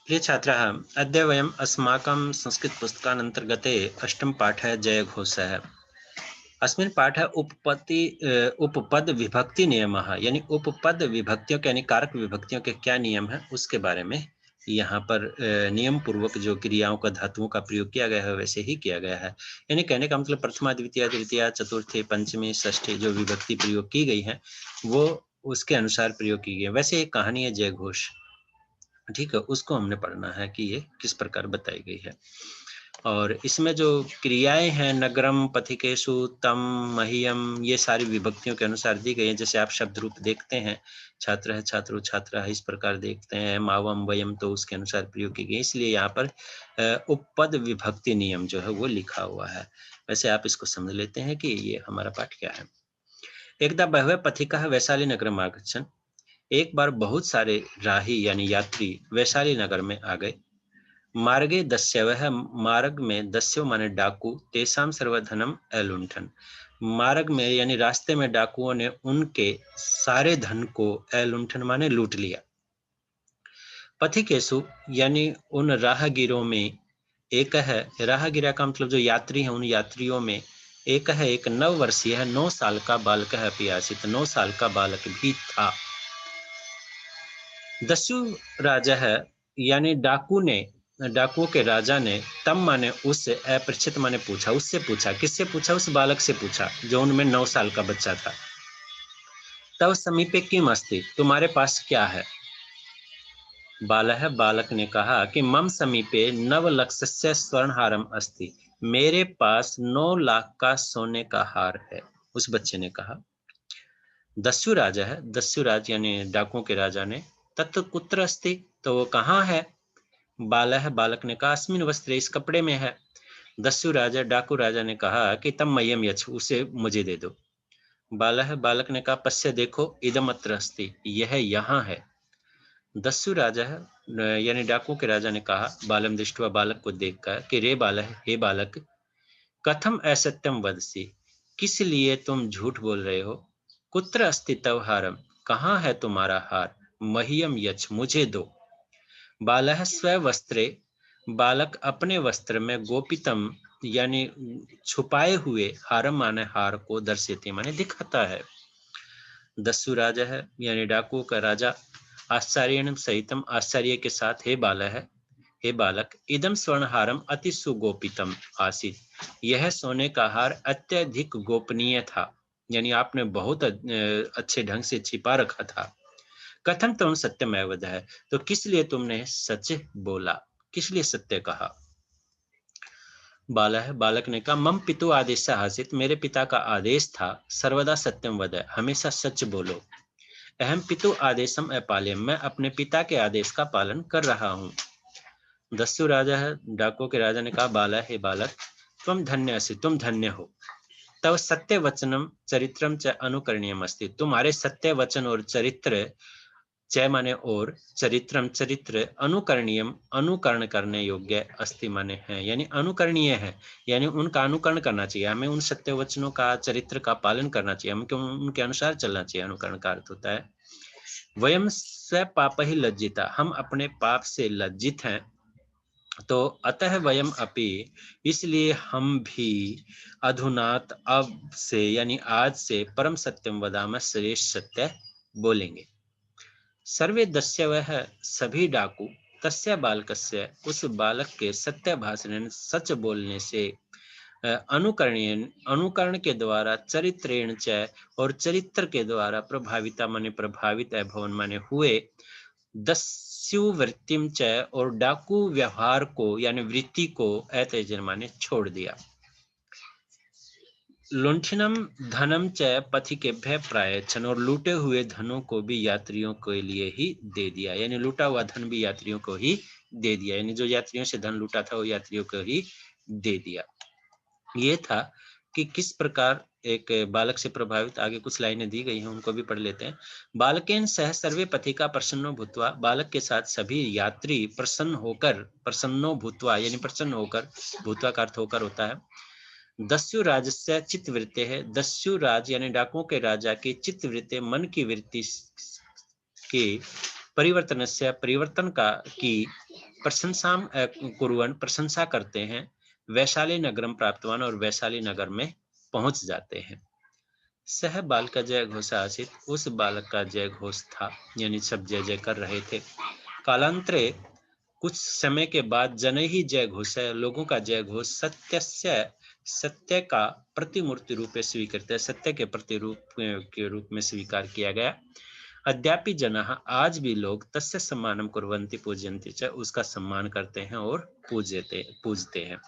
प्रिय छात्राः, अद्य वयम् अस्माकं संस्कृतपुस्तकान्तर्गते अष्टम पाठः जयघोषः। अस्मिन् पाठे उपपद विभक्ति नियमः यानी उपपद विभक्तियों के यानी कारक विभक्तियों के क्या नियम हैं उसके बारे में यहाँ पर नियम पूर्वक जो क्रियाओं का धातुओं का प्रयोग किया गया है वैसे ही किया गया है। यानी कहने का मतलब प्रथमा द्वितीय तृतीया चतुर्थी पंचमी षष्ठी जो विभक्ति प्रयोग की गई है वो उसके अनुसार प्रयोग की गई है। वैसे एक कहानी है जय घोष, ठीक है, उसको हमने पढ़ना है कि ये किस प्रकार बताई गई है। और इसमें जो क्रियाएं हैं नगरम पथिकेशु तम मह्यम ये सारी विभक्तियों के अनुसार दी गई है। जैसे आप शब्द रूप देखते हैं छात्र है छात्रो छात्रा है इस प्रकार देखते हैं, मावम वयम तो उसके अनुसार प्रयोग की गई, इसलिए यहाँ पर उपपद विभक्ति नियम जो है वो लिखा हुआ है। वैसे आप इसको समझ लेते हैं कि ये हमारा पाठ क्या है। एकदा बहवे पथिका वैशाली नगर आगच्छन्, एक बार बहुत सारे राही यानी यात्री वैशाली नगर में आ गए। मार्गे दस्यवः, मार्ग में दस्यो माने डाकू, तेसाम सर्वधनम एलुंठन, मार्ग में यानी रास्ते में डाकुओं ने उनके सारे धन को एलुंठन माने लूट लिया। पथिकेशु यानी उन राहगीरों में एक है, राहगीरा का मतलब जो यात्री है उन यात्रियों में एक है, एक 9 वर्षीय है, 9 साल का बालक है, पियासित 9 साल का बालक भी था। दस्यु राजा है यानी डाकुओं के राजा ने तम माने उससे, अपृच्छित माने पूछा, उससे पूछा, किससे पूछा? उस बालक से पूछा जो उनमें 9 साल का बच्चा था। तब समीपे किम अस्ति, तुम्हारे पास क्या है? बालक ने कहा कि मम समीपे 9 लक्षस्य स्वर्णहारम अस्ति, मेरे पास 9 लाख का सोने का हार है, उस बच्चे ने कहा। दस्यु राजा है, दस्यु राज यानी डाकुओं के राजा ने तत्व कुत्र अस्ति, तो वो कहाँ है? बालक ने कहा अस्मिन वस्त्रे, इस कपड़े में है। दस्यु राजा डाकू राजा ने कहा कि तम मयम यच्छ, उसे मुझे दे दो। बालक ने कहा पश्य देखो, इदम अत्र अस्ति, यह यहाँ है। दस्यु राजा है यानी डाकू के राजा ने कहा बालम दृष्टवा, बालक को देखकर कि रे बालक, हे बालक, कथम असत्यम वदसी, किस लिए तुम झूठ बोल रहे हो? कुत्र अस्ति तव हारम, कहाँ है तुम्हारा हार? मह्यम यच्छ, मुझे दो। बालः स्व वस्त्रे, बालक अपने वस्त्र में गोपितम यानी छुपाए हुए हारम माने हार को दर्शेते माने दिखाता है। दस्यु राजा है यानी डाकू का राजा आश्चर्य सहितम, आश्चर्य के साथ, हे बालक, इदम स्वर्णहारम अति सुगोपितम आसीत, यह सोने का हार अत्यधिक गोपनीय था, यानी आपने बहुत अच्छे ढंग से छिपा रखा था। कथम तुम सत्यमेव वद है, तो किस लिए तुमने सच बोला, किस लिए सत्य कहा? बालक ने कहा मम पितु आदेश आसित, मेरे पिता का आदेश था सर्वदा सत्यम वद, हमेशा सच बोलो। अहम पितु आदेशम अपाल्यम, मैं अपने पिता के आदेश का पालन कर रहा हूँ। दस्यु राजा है, डाकुओं के राजा ने कहा हे बालक, तुम धन्य असि, तुम धन्य हो। तब सत्य वचनम चरित्रम च अनुकरणीयम अस्ति, तुम्हारे सत्य वचन और चरित्र, चय माने और, चरित्रम चरित्र, अनुकरणीयम अनुकरण करने योग्य अस्ति माने है, यानी अनुकरणीय है, यानी उनका अनुकरण करना चाहिए, हमें उन सत्य वचनों का चरित्र का पालन करना चाहिए, हमें उनके अनुसार चलना चाहिए। अनुकरण का अर्थ होता है वयम स्व पाप ही लज्जिता, हम अपने पाप से लज्जित हैं। तो अतः वयम अपि, इसलिए हम भी, अधुनात अब से यानी आज से, परम सत्यम वदामः, श्रेष्ठ सत्य बोलेंगे। सर्वे दस्यवः, सभी डाकू, तस्य बालकस्य, उस बालक के सत्य भाषण सच बोलने से, अनुकरणीय अनुकरण के द्वारा, चरित्रेण च और चरित्र के द्वारा, प्रभाविता माने प्रभावित, अभवन माने हुए, दस्यु वृत्तिम च और डाकू व्यवहार को यानी वृत्ति को, अत्यजन माने छोड़ दिया। लुंठनम धनम च पथिकेभ्य प्रायच्छन, और लूटे हुए धनों को भी यात्रियों के लिए ही दे दिया, यानी लूटा हुआ धन भी यात्रियों को ही दे दिया, यानी जो यात्रियों से धन लूटा था वो यात्रियों को ही दे दिया। ये था कि किस प्रकार एक बालक से प्रभावित, आगे कुछ लाइनें दी गई हैं उनको भी पढ़ लेते हैं। बालकेन सह सर्वे पथिका प्रसन्नो भूत्वा, बालक के साथ सभी यात्री प्रसन्न होकर, प्रसन्नो भूत्वा यानी प्रसन्न होकर, भूत्वा का अर्थ होकर होता है। दस्यु राजस्य चित्तवृत्ते है, दस्यु राज यानी डाकुओं के राजा की चित्तवृत्ते, मन की वृत्ति के परिवर्तन से, परिवर्तन का की प्रशंसाम कुर्वन् प्रशंसा करते हैं, वैशाली नगरम प्राप्तवान और वैशाली नगर में पहुंच जाते हैं। सह बालक जय घोष आसित, उस बालक का जय घोष था, यानी सब जय जय कर रहे थे। कालांतरे कुछ समय के बाद जन ही जय घोष है, लोगों का जय घोष सत्य का प्रतिमूर्ति रूप में स्वीकृत है, सत्य के प्रतिरूप के रूप में स्वीकार किया गया। अद्यापि जनाः, आज भी लोग तस्य सम्मानम कुर्वन्ति पूजयन्ति च, उसका सम्मान करते हैं और पूजते हैं।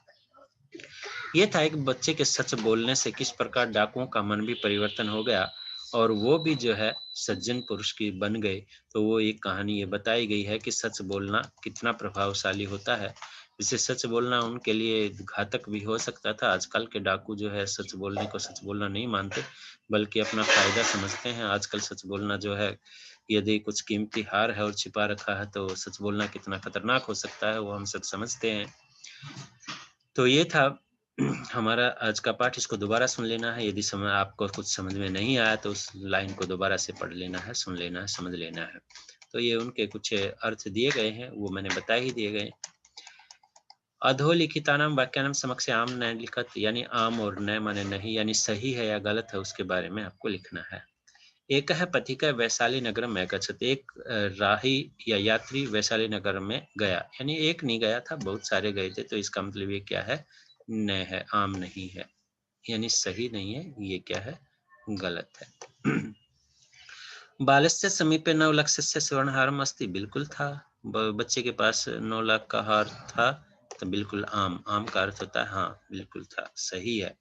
ये था एक बच्चे के सच बोलने से किस प्रकार डाकुओं का मन भी परिवर्तन हो गया और वो भी जो है सज्जन पुरुष की बन गए। तो वो एक कहानी ये बताई गई है कि सच बोलना कितना प्रभावशाली होता है। जैसे सच बोलना उनके लिए घातक भी हो सकता था। आजकल के डाकू जो है सच बोलने को सच बोलना नहीं मानते, बल्कि अपना फायदा समझते हैं। आजकल सच बोलना जो है, यदि कुछ कीमती हार है और छिपा रखा है तो सच बोलना कितना खतरनाक हो सकता है, वो हम सब समझते हैं। तो ये था हमारा आज का पाठ। इसको दोबारा सुन लेना है। यदि समय आपको कुछ समझ में नहीं आया तो उस लाइन को दोबारा से पढ़ लेना है, सुन लेना है, समझ लेना है। तो ये उनके कुछ अर्थ दिए गए हैं, वो मैंने बता ही दिए गए। अधोलिखितानाम वाक्यानाम समक्षाम न लिखत, यानी आम और न माने नहीं, यानी सही है या गलत है उसके बारे में आपको लिखना है। एक है पथिक वैशाली नगर में गच्छत, एक राही या यात्री वैशाली नगर में गया, यानी एक नहीं गया था, बहुत सारे गए थे। तो इसका मतलब ये क्या है? न है, आम नहीं है, यानी सही नहीं है। ये क्या है? गलत है। बालस्य समीपे 9 लक्षस्य स्वर्णहारम अस्ति, बिल्कुल था। बच्चे के पास 9 लाख का हार था। तो बिल्कुल आम का अर्थ होता है हाँ, बिल्कुल था, सही है।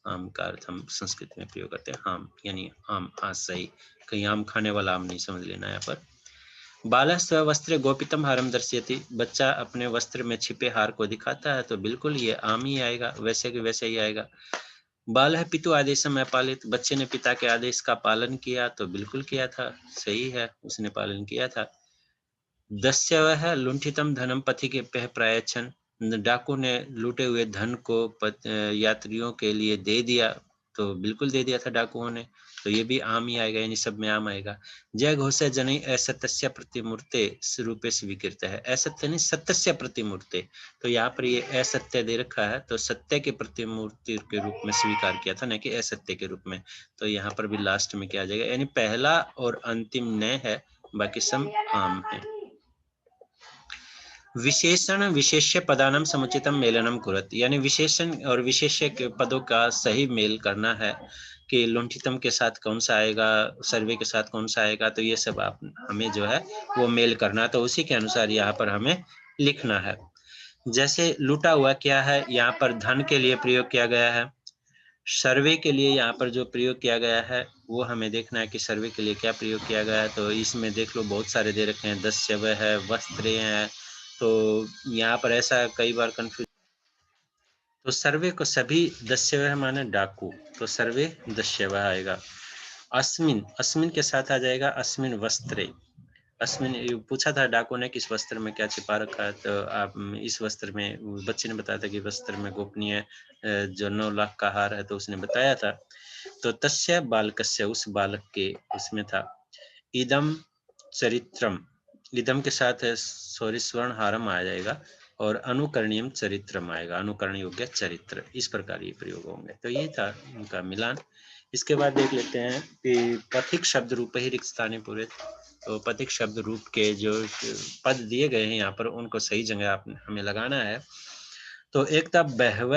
आम का अर्थ हम संस्कृत में प्रयोग करते हैं आम, यानी आम, हाँ सही। कहीं आम खाने वाला आम नहीं समझ लेना यहाँ पर। बालः स्ववस्त्रे गोपितम हारम दर्शयति, बच्चा अपने वस्त्र में छिपे हार को दिखाता है। तो बिल्कुल ये आम ही आएगा, वैसे के वैसे ही आएगा। बालः पितु आदेशम अपालित, बच्चे ने पिता के आदेश का पालन किया। तो बिल्कुल किया था, सही है, उसने पालन किया था। दस्यवः लुंठितम धनम पथिके प्रायच्छन, डाकू ने लूटे हुए धन को यात्रियों के लिए दे दिया। तो बिल्कुल दे दिया था डाकुओं ने। तो ये भी आम ही आएगा, यानी सब में आम आएगा। जय घोष जनि असत्यस्य प्रतिमूर्ते रूपे स्वीकृत है, असत्य नहीं सत्यस्य प्रतिमूर्ते। तो यहाँ पर ये असत्य दे रखा है, तो सत्य के प्रतिमूर्ति के रूप में स्वीकार किया था, न कि असत्य के रूप में। तो यहाँ पर भी लास्ट में क्या आ जाएगा, यानी पहला और अंतिम न है, बाकी सब आम है। विशेषण विशेष्य पदानाम समुचितम मेलनम कुरत, यानी विशेषण और विशेष्य के पदों का सही मेल करना है कि लुंठितम के साथ कौन सा आएगा, सर्वे के साथ कौन सा आएगा। तो ये सब आप हमें जो है वो मेल करना, तो उसी के अनुसार यहाँ पर हमें लिखना है। जैसे लूटा हुआ क्या है, यहाँ पर धन के लिए प्रयोग किया गया है। सर्वे के लिए यहाँ पर जो प्रयोग किया गया है वो हमें देखना है कि सर्वे के लिए क्या प्रयोग किया गया है। तो इसमें देख लो बहुत सारे दे रखे हैं, दस्यव है, वस्त्र है। तो यहाँ पर ऐसा कई बार कंफ्यूज, तो सर्वे को सभी दस्यव माने डाकू, तो सर्वे दस्यव आएगा। अस्मिन, अस्मिन के साथ आ जाएगा अस्मिन वस्त्रे। अस्मिन पूछा था डाकू ने किस वस्त्र में क्या छिपा रखा है। तो आप इस वस्त्र में, बच्चे ने बताया था कि वस्त्र में गोपनीय जो 9 लाख का हार है, तो उसने बताया था। तो तस्य बालकस्य, उस बालक के उसमें था। इदम चरित्रम, इदम के साथ सॉरी स्वर्ण हारम आ जाएगा और अनुकरणीयम चरित्रम आएगा, अनुकरण योग्य चरित्र। इस प्रकार ये प्रयोग होंगे। तो ये था उनका मिलान। इसके बाद देख लेते हैं कि पथिक शब्द रूप ही रिक्त स्थाने पूरे। तो पथिक शब्द रूप के जो पद दिए गए हैं यहाँ पर, उनको सही जगह आप हमें लगाना है। तो एक था बहव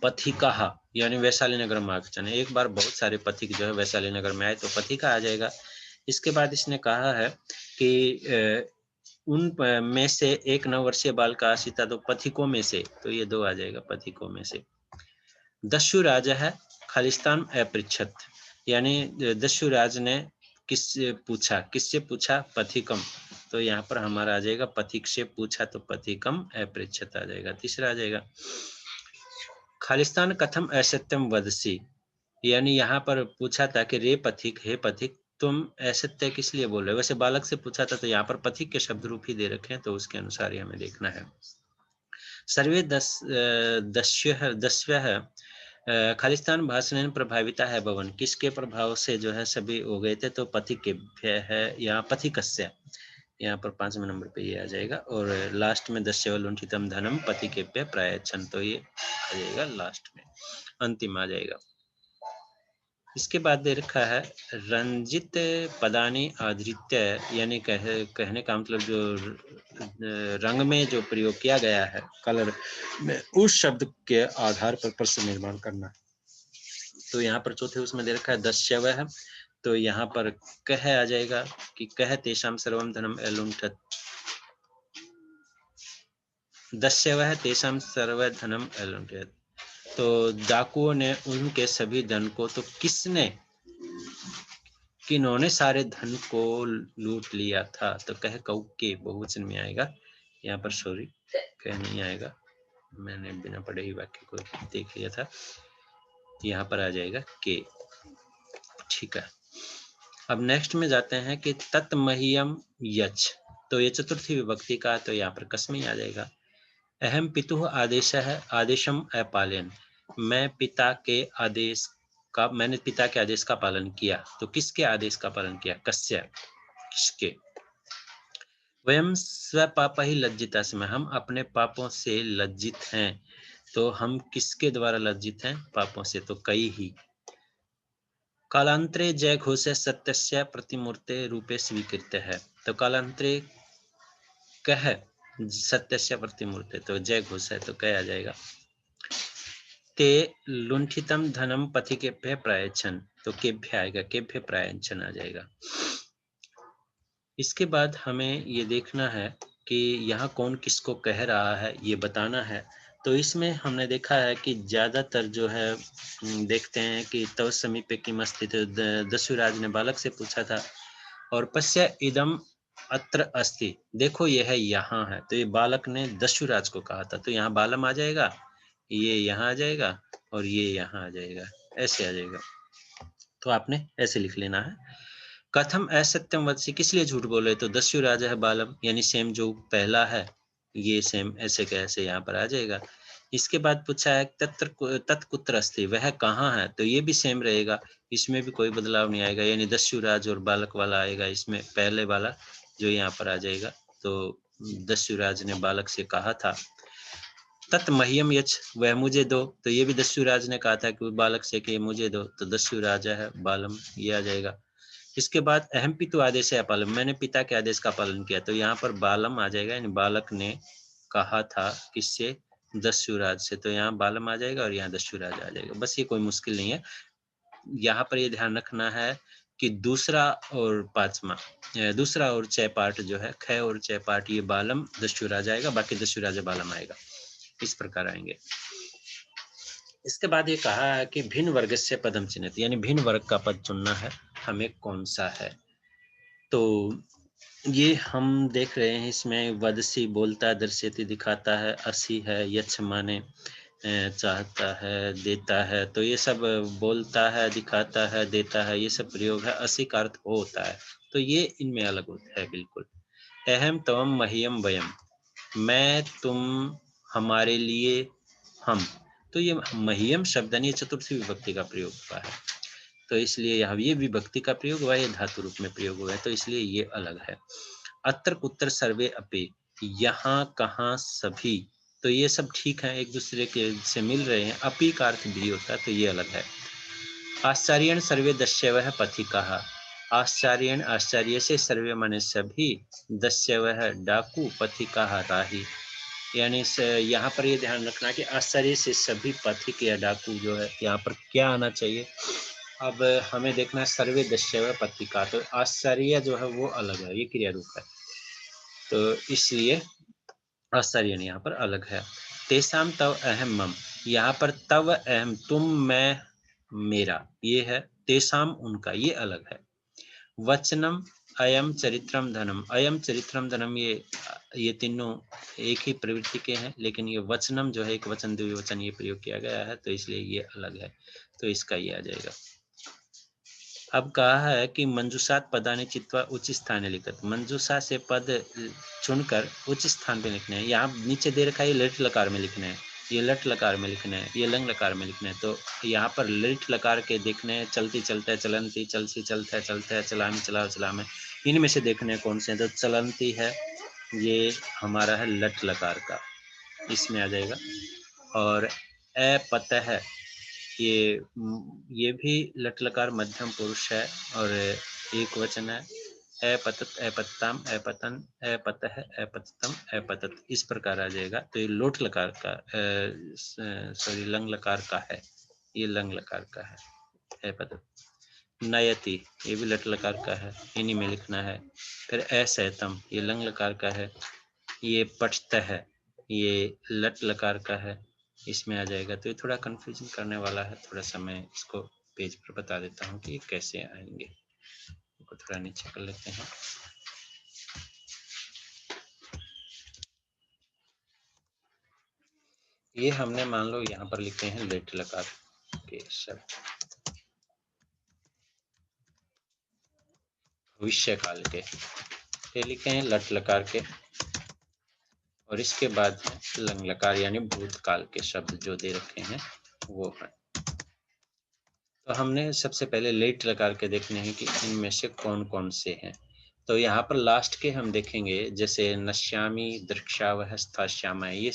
पथिका, यानी वैशाली नगर में आगमन। एक बार बहुत सारे पथिक जो है वैशाली नगर में आए, तो पथिका आ जाएगा। इसके बाद इसने कहा है कि उन में से एक 9 वर्षीय बाल का आशिता, तो पथिकों में से, तो ये 2 आ जाएगा, पथिकों में से। दस्यु राजा है खालिस्तान अपृच्छत, यानी दस्यु राज ने किससे पूछा, किससे पूछा? पथिकम। तो यहाँ पर हमारा आ जाएगा पथिक से पूछा, तो पथिकम अपृच्छत आ जाएगा। तीसरा आ जाएगा खालिस्तान कथम असत्यम वदसी, यानी यहाँ पर पूछा था कि रे पथिक, हे पथिक, तुम असत्य किस लिए बोल रहे हो। वैसे बालक से पूछा था, तो यहाँ पर पथिक के शब्द रूप ही दे रखे हैं, तो उसके अनुसार ही हमें देखना है। सर्वे दस्यः खालिस्तान भाषण प्रभाविता है भवन, किसके प्रभाव से जो है सभी हो गए थे? तो पथिक के है यहाँ पथिकस्य, यहाँ पर 5वें नंबर पे ये आ जाएगा। और लास्ट में दस्यव लुंठितम धनम पति के पे प्रायच्छन, तो ये आ जाएगा लास्ट में, अंतिम आ जाएगा। इसके बाद दे रखा है रंजित पदानी आधृत्य, यानी कहने का मतलब जो रंग में जो प्रयोग किया गया है कलर में, उस शब्द के आधार पर प्रश्न निर्माण करना। तो यहाँ पर चौथे उसमें दे रखा है दस्यव है, तो यहाँ पर कह आ जाएगा कि कह तेषाम सर्वम धनम एलुंठत, दस्यव है तेषाम सर्व धनम एलुंठत, तो डाकुओं ने उनके सभी धन को, तो किसने, किन्होंने सारे धन को लूट लिया था, तो कह कऊ के बहुवचन में आएगा। यहाँ पर सॉरी कह नहीं आएगा, मैंने बिना पढ़े ही वाक्य को देख लिया था, यहाँ पर आ जाएगा के। ठीक है, अब नेक्स्ट में जाते हैं कि तत्मह्यम यच, तो ये चतुर्थी विभक्ति का, तो यहाँ पर कसमी आ जाएगा। अहम पितुः आदेश है आदेशम अपालन, मैं पिता के आदेश का, मैंने पिता के आदेश का पालन किया, तो किसके आदेश का पालन किया, कस्य, किसके। वयम स्वपाप ही लज्जिता स्मः, हम अपने पापों से लज्जित हैं, तो हम किसके द्वारा लज्जित हैं, पापों से, तो कई ही। कालांतरे जय घोष सत्यस्य प्रतिमूर्ते रूपे स्वीकृत है, तो कालांतरे कह सत्यस्य प्रतिमूर्ते, तो जय घोष है, तो कह आ जाएगा। ते लुंठितम धनम पथि केभ्य प्रायच्छन, तो केभ्य आएगा, केभ्य प्रायच्छन आ जाएगा। इसके बाद हमें ये देखना है कि यहाँ कौन किसको कह रहा है, ये बताना है। तो इसमें हमने देखा है कि ज़्यादातर जो है देखते हैं कि तव समीपे किम अस्ति, तो दस्युराज ने बालक से पूछा था, और पश्य इदम अत्र अस्ति, देखो ये है, यहाँ है, तो ये बालक ने दस्युराज को कहा था, तो यहाँ बालम आ जाएगा, ये यहाँ आ जाएगा, और ये यहाँ आ जाएगा, ऐसे आ जाएगा। तो आपने ऐसे लिख लेना है। कथम असत्यम वदसि, किस लिए झूठ बोले, तो दस्युराज है बालम, यानी सेम जो पहला है ये सेम ऐसे कैसे यहाँ पर आ जाएगा। इसके बाद पूछा है तत्कुत्र अस्ति, वह कहाँ है, तो ये भी सेम रहेगा, इसमें भी कोई बदलाव नहीं आएगा, यानी दस्युराज और बालक वाला आएगा, इसमें पहले वाला जो यहाँ पर आ जाएगा। तो दस्युराज ने बालक से कहा था, तत् मह्यम यच, वह मुझे दो, तो ये भी दस्युराज ने कहा था कि बालक से कि मुझे दो, तो दस्युराज है बालम, ये आ जाएगा। इसके बाद अहम पितु आदेश है पालन, मैंने पिता के आदेश का पालन किया, तो यहाँ पर बालम आ जाएगा, यानी बालक ने कहा था किससे, दस्युराज से, तो यहाँ बालम आ जाएगा और यहाँ दस्युराज आ जाएगा। बस ये कोई मुश्किल नहीं है। यहाँ पर ये ध्यान रखना है कि दूसरा और पांचवा, दूसरा और छह पार्ट जो है, ख और छह पार्ट, ये बालम दस्युराज आएगा, बाकी दस्युराज बालम आएगा, इस प्रकार आएंगे। इसके बाद ये कहा है कि भिन्न वर्ग से पदम चिन्हित, यानी भिन्न वर्ग का पद चुनना है, हमें कौन सा है। तो ये हम देख रहे हैं, इसमें वदसी बोलता है, दर्शयति दिखाता है, असी है, यच्छ माने चाहता है, देता है, तो ये सब बोलता है, दिखाता है, देता है, ये सब प्रयोग है, असी का अर्थ हो होता है, तो ये इनमें अलग होता है बिल्कुल। अहम तवम मह्यम वयम, मैं तुम हमारे लिए हम, तो ये मह्यम शब्द ये चतुर्थी विभक्ति का प्रयोग हुआ है, तो इसलिए यहाँ ये विभक्ति का प्रयोग हुआ है, ये धातु रूप में प्रयोग हुआ है, तो इसलिए ये अलग है। अत्र कुत्र सर्वे अपि, यहाँ कहाँ सभी, तो ये सब ठीक है, एक दूसरे के से मिल रहे हैं, अपि का अर्थ भी होता है, तो ये अलग है। आश्चर्यण सर्वे दस्यवः पथिकाः, आश्चर्यण आश्चर्य से, सर्वे माने सभी, दस्यवः डाकू, पथिकाः राही, यानी यहाँ पर ये ध्यान रखना कि आश्चर्य से सभी पथिक या डाकू जो है, यहाँ पर क्या आना चाहिए। अब हमें देखना है सर्वे दस्यव पत्रिका, तो आश्चर्य जो है वो अलग है, ये क्रिया रूप है, तो इसलिए आश्चर्य यहाँ पर अलग है। तेसाम तव अहम मम, यहाँ पर तव अहम, तुम मैं मेरा, ये है, तेसाम उनका, ये अलग है। वचनम अयम चरित्रम धनम, अयम चरित्रम धनम, ये तीनों एक ही प्रवृत्ति के हैं, लेकिन ये वचनम जो है एक वचन द्विवचन ये प्रयोग किया गया है, तो इसलिए ये अलग है, तो इसका ये आ जाएगा। अब कहा है कि मंजूषात पदानि चित्वा उच्च स्थान लिखत, मंजूषा से पद चुनकर उच्च स्थान पे लिखने हैं। यहाँ नीचे दे रखा है ललित लकार में लिखने हैं, ये लट लकार में लिखने हैं, ये लंग लकार में लिखने हैं, तो यहाँ पर ललित लकार के देखने हैं, चलती चलते चलंती, चलसी चलते चलते, चलामी चलाओ चलामे, इनमें से देखने कौन से हैं, तो चलंती है, ये हमारा है लट लकार का, इसमें आ जाएगा। और अपतः है, ये भी लट लकार मध्यम पुरुष है और एक वचन है। अपतत, अपतताम, अपतन, अपतः, अपततम, अपतत, इस प्रकार आ जाएगा। तो ये लोट लकार का सॉरी लंग लकार का है, ये लंग लकार का है अपतत। नयति, ये भी लट लकार का है, इन्हीं में लिखना है। फिर असैतम, ये लंग लकार का है। ये पठत है, ये लट लकार का है, इसमें आ जाएगा। तो ये थोड़ा कंफ्यूजन करने वाला है, थोड़ा सा मैं इसको पेज पर बता देता हूँ कि ये कैसे आएंगे। इसको थोड़ा नीचे कर लेते हैं। ये हमने मान लो यहाँ पर लिखे हैं लेट लकार के शब्द, भविष्य काल के, ये लिखे हैं लट लकार के, और इसके बाद लंग लकार यानी भूतकाल के शब्द जो दे रखे हैं वो है। तो हमने सबसे पहले लेट लकार के देखने हैं कि इनमें से कौन कौन से हैं। तो यहाँ पर लास्ट के हम देखेंगे, जैसे नश्यामी, दृक्षावह, स्थाश्यामा, ये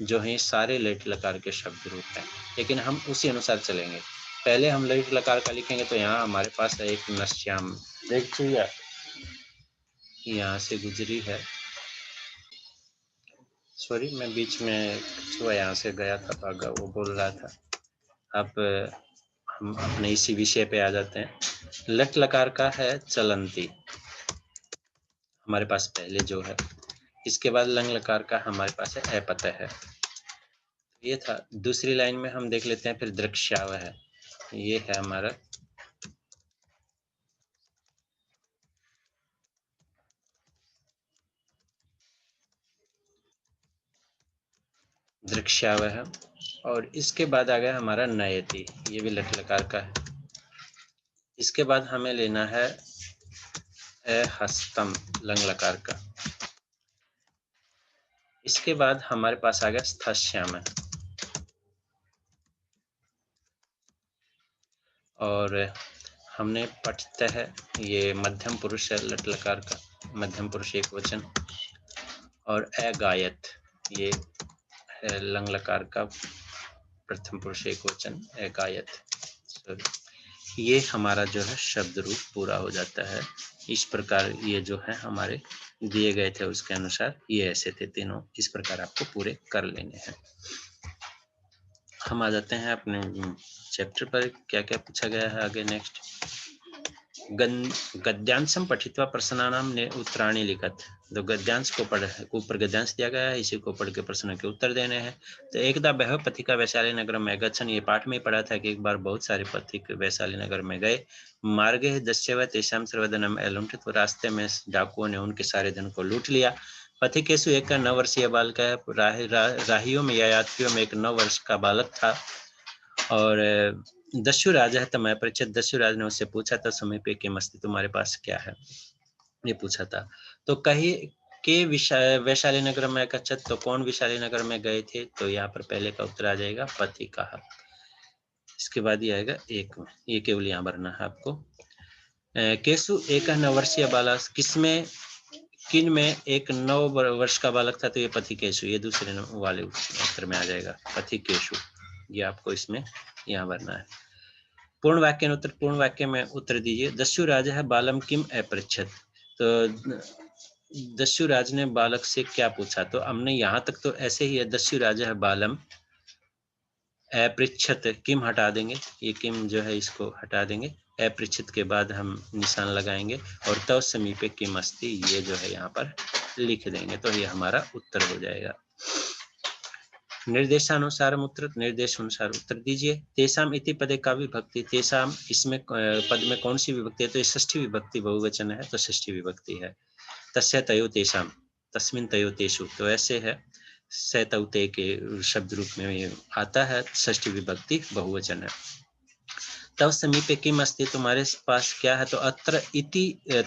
जो हैं सारे लेट लकार के शब्द रूप हैं, लेकिन हम उसी अनुसार चलेंगे। पहले हम लेट लकार का लिखेंगे, तो यहाँ हमारे पास है एक नश्याम, देख चुया यहाँ से गुजरी है, सॉरी मैं बीच में छुआ यहाँ से गया था, भागा, वो बोल रहा था। अब हम अपने इसी विषय पे आ जाते हैं। लट लकार का है चलंती हमारे पास पहले जो है, इसके बाद लंग लकार का हमारे पास है अपतः है, ये था। दूसरी लाइन में हम देख लेते हैं फिर दृक्ष्याव है, ये है हमारा दृक्ष्याव है। और इसके बाद आ गया हमारा नयति, ये भी लट लकार का है। इसके बाद हमें लेना है हस्तम, लंग लकार का। इसके बाद हमारे पास आ गया स्थश्याम, और हमने पठत है, ये मध्यम पुरुष है लट लकार का, मध्यम पुरुष एक वचन। और अगायत, ये है लंग लकार का प्रथम पुरुष एक वचन, अगायत। ये हमारा जो है शब्द रूप पूरा हो जाता है। इस प्रकार ये जो है हमारे दिए गए थे उसके अनुसार ये ऐसे थे तीनों, इस प्रकार आपको पूरे कर लेने हैं। हम आ जाते हैं अपने चैप्टर पर, क्या क्या पूछा गया है आगे। नेक्स्ट, गद्यांशम पठित्वा प्रश्नानाम ने उत्तराणी लिखत। तो गद्यांश को पढ़, ऊपर गद्यांश दिया गया है, इसी को पढ़ के प्रश्न के उत्तर देने हैं। तो एकदा बह पथिका वैशाली नगर में गच्छन, ये पाठ में पढ़ा था कि एक बार बहुत सारे पथिक वैशाली नगर में गए। मार्गे दस्यव तेषाम सर्वधनम अलुंठित, तो रास्ते में डाकुओं ने उनके सारे धन को लूट लिया। पथिकेशु एक का 9 वर्षीय बालक है, राहियों में या यात्रियों में एक 9 वर्ष का बालक था। और दस्यु राजा है तमय परिचित, दस्यु राज ने उससे पूछा था समय पे कि मस्ती तुम्हारे पास क्या है, ये पूछा था। तो कही के वैशाली नगर में कच्छत, तो कौन वैशाली नगर में गए थे, तो यहाँ पर पहले का उत्तर आ जाएगा पति कहा। इसके बाद ये आएगा एक, ये केवल यहाँ भरना है आपको। केसु एक 9 वर्षीय बालक, किसमें किन में एक 9 वर्ष का बालक था, तो ये पति केशु, ये दूसरे वाले उत्तर में आ जाएगा पति केशु, ये आपको इसमें यहाँ भरना है। पूर्ण वाक्य उत्तर, पूर्ण वाक्य में उत्तर दीजिए। दस्यु राजा है बालम किम अपृच्छत, तो दस्यु राज ने बालक से क्या पूछा, तो हमने यहाँ तक तो ऐसे ही है, दस्यु राजा है बालम अपृच्छत, किम हटा देंगे, ये किम जो है इसको हटा देंगे, अपृच्छत के बाद हम निशान लगाएंगे और तव समीपे किम अस्ति, ये जो है यहाँ पर लिख देंगे, तो ये हमारा उत्तर हो जाएगा। निर्देशानुसार उत्तर, निर्देश अनुसार उत्तर दीजिए। तेसाम इति पदे का विभक्ति, तेसाम इसमें पद में कौन सी विभक्ति है, तो ये षष्ठी विभक्ति बहुवचन है, तो षष्ठी विभक्ति है। तस्य तयो तेसाम, तस्मिन तयो तेषु, तो ऐसे है, से तौते के शब्द रूप में ये आता है, षष्ठी विभक्ति बहुवचन है। तव समीपे किम अस्ति, तुम्हारे पास क्या है, तो अत्र इति,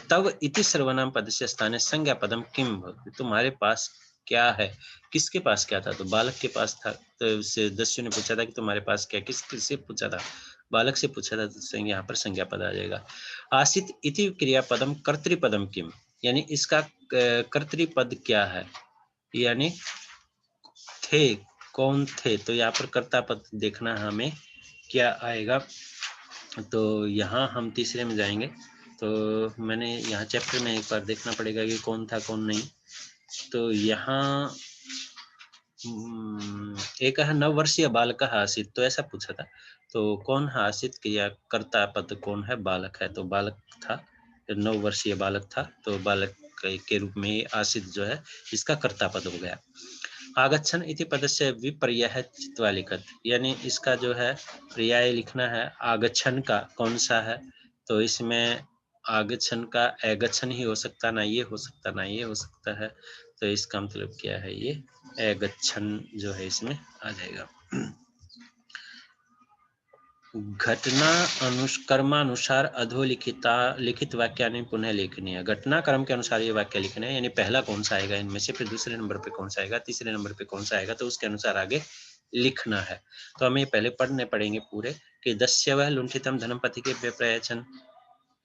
तव इति सर्वनाम पद से स्थाने संज्ञा पदम किम भवति, तुम्हारे पास क्या है, किसके पास क्या था, तो बालक के पास था। तो उससे दस्यु ने पूछा था कि तुम्हारे पास क्या, किससे पूछा था, बालक से पूछा था तो यहाँ पर संज्ञा पद आ जाएगा। आसीत इति क्रियापदम कर्तृपदम किम, यानी इसका कर्तृपद क्या है, यानी थे, कौन थे, तो यहाँ पर कर्ता पद देखना हमें क्या आएगा। तो यहाँ हम तीसरे में जाएंगे, तो मैंने यहाँ चैप्टर में एक बार देखना पड़ेगा कि कौन था कौन नहीं। तो यहाँ एक है 9 वर्षीय बालक आसीत, तो ऐसा पूछा था, तो कौन है आसीत, क्रिया कर्ता पद कौन है, बालक है, तो बालक था, 9 वर्षीय बालक था, तो बालक के रूप में आसीत जो है इसका कर्ता पद हो गया। आगच्छन इति पदस्य विपर्यय चित्वा लिखत, यानी इसका जो है पर्याय लिखना है आगच्छन का, कौन सा है, तो इसमें आगच्छन का एगच्छन ही हो सकता, ना ये हो सकता, ना ये हो सकता है, तो इसका मतलब क्या है, ये एगच्छन जो है इसमें आ जाएगा। घटना कर्मानुसार अधोलिखिता लिखित वाक्यानि पुनः लेखनीय, घटना क्रम के अनुसार ये वाक्य लिखने हैं, यानी पहला कौन सा आएगा इनमें से, फिर दूसरे नंबर पे कौन सा आएगा, तीसरे नंबर पे कौन सा आएगा, तो उसके अनुसार आगे लिखना है। तो हमें पहले पढ़ने पड़ेंगे पूरे कि दस्य वह लुंठितम धनम पति के व्यप्रयचन,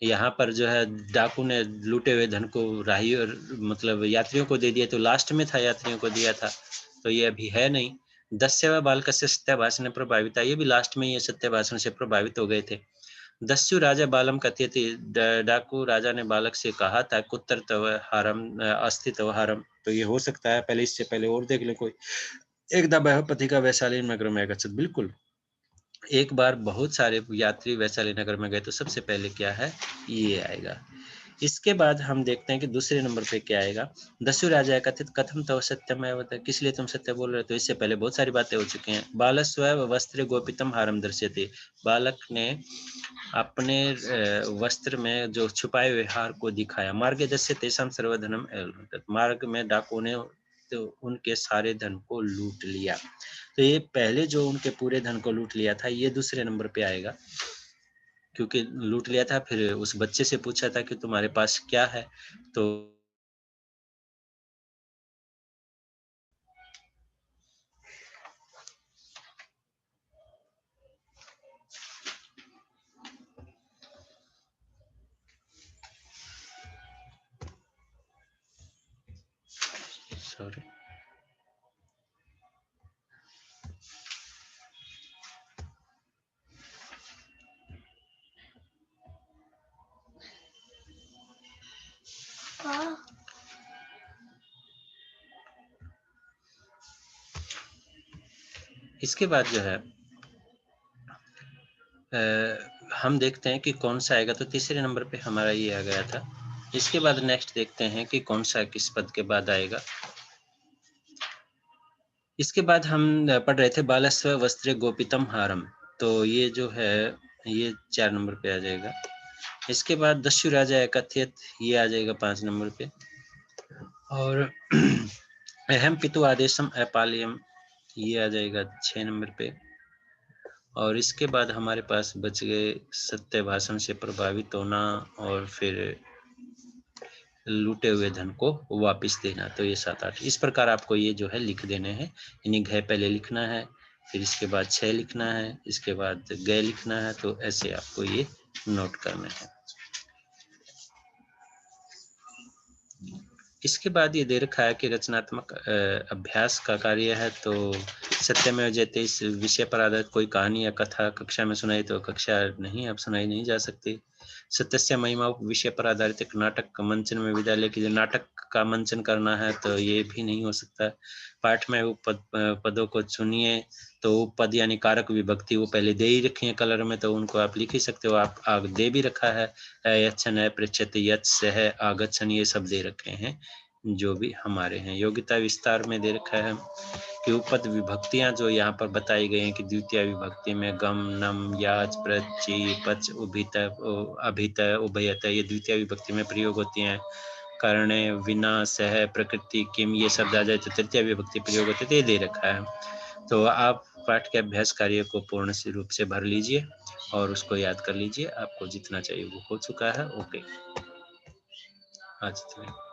यहाँ पर जो है डाकू ने लूटे हुए धन को राही मतलब यात्रियों को दे दिया, तो लास्ट में था यात्रियों को दिया था, तो ये अभी है नहीं। दस्यव बालक से सत्य भाषण प्रभावित, ये भी लास्ट में ये सत्य भाषण से प्रभावित हो गए थे। दस्यु राजा बालम कथयति, डाकू राजा ने बालक से कहा था कुत्र तव हारम अस्ति तव हारम, तो ये हो सकता है, पहले इससे पहले और देख ले कोई। एकदा बह पति का वैशाली नगर में गच्छत, बिल्कुल एक बार बहुत सारे यात्री वैशाली नगर में गए, तो सबसे पहले क्या है ये आएगा। इसके बाद हम देखते हैं कि दूसरे नंबर पे क्या आएगा, दस्यु राजा कथित कथम तव सत्यम है, किस लिए तुम सत्य बोल रहे हो, तो इससे पहले बहुत सारी बातें हो चुकी हैं। बालस्व वस्त्र गोपितम हारम दर्श्यते, बालक ने अपने वस्त्र में जो छुपाए हुए हार को दिखाया। मार्ग दस्य तेषाम सर्वधनम, मार्ग में डाकुओं ने तो उनके सारे धन को लूट लिया, तो ये पहले जो उनके पूरे धन को लूट लिया था ये दूसरे नंबर पे आएगा, क्योंकि लूट लिया था, फिर उस बच्चे से पूछा था कि तुम्हारे पास क्या है, तो सॉरी इसके बाद जो है हम देखते हैं कि कौन सा आएगा, तो तीसरे नंबर पे हमारा ये आ गया था। इसके बाद नेक्स्ट देखते हैं कि कौन सा किस पद के बाद आएगा। इसके बाद हम पढ़ रहे थे बालस्व वस्त्रे गोपितम हारम, तो ये जो है ये 4 नंबर पे आ जाएगा। इसके बाद दस्यु राजा कथित, ये आ जाएगा 5 नंबर पे, और अहम पितु आदेशम अपालियम, ये आ जाएगा 6 नंबर पे, और इसके बाद हमारे पास बच गए सत्य भाषण से प्रभावित होना और फिर लूटे हुए धन को वापस देना, तो ये 7-8 इस प्रकार आपको ये जो है लिख देने हैं। यानी घ पहले लिखना है, फिर इसके बाद 6 लिखना है, इसके बाद ग लिखना है, तो ऐसे आपको ये नोट करना है। इसके बाद ये दे रखा है कि रचनात्मक अभ्यास का कार्य है, तो सत्यमेव जयते इस विषय पर आधारित कोई कहानी या कथा कक्षा में सुनाई, तो कक्षा नहीं अब सुनाई नहीं जा सकती। सत्यस्य महिमा विषय पर आधारित एक नाटक मंचन में, विद्यालय के नाटक का मंचन करना है, तो ये भी नहीं हो सकता। पाठ में वो पदों को चुनिए, तो पद यानी कारक विभक्ति वो पहले दे ही रखी है कलर में, तो उनको आप लिख ही सकते हो। आप आग दे भी रखा है, यच्छन है, पृच्छत, यत्स है, आगच्छन, ये सब दे रखे हैं जो भी हमारे हैं। योग्यता विस्तार में दे रखा है कि उपपद विभक्तियां जो यहाँ पर बताई गई हैं कि द्वितीय विभक्ति में गम, नम, याच, प्रचि, पच, उभित, अभित, उभयत, ये द्वितीय विभक्ति में प्रयोग होती हैं। करणे, विना, सह, प्रकृति, किम, ये शब्द आ जाए तो तृतीय विभक्ति प्रयोग होते, तो ये दे रखा है। तो आप पाठ के अभ्यास कार्य को पूर्ण रूप से भर लीजिए और उसको याद कर लीजिए। आपको जितना चाहिए वो हो चुका है। ओके, आज इतना।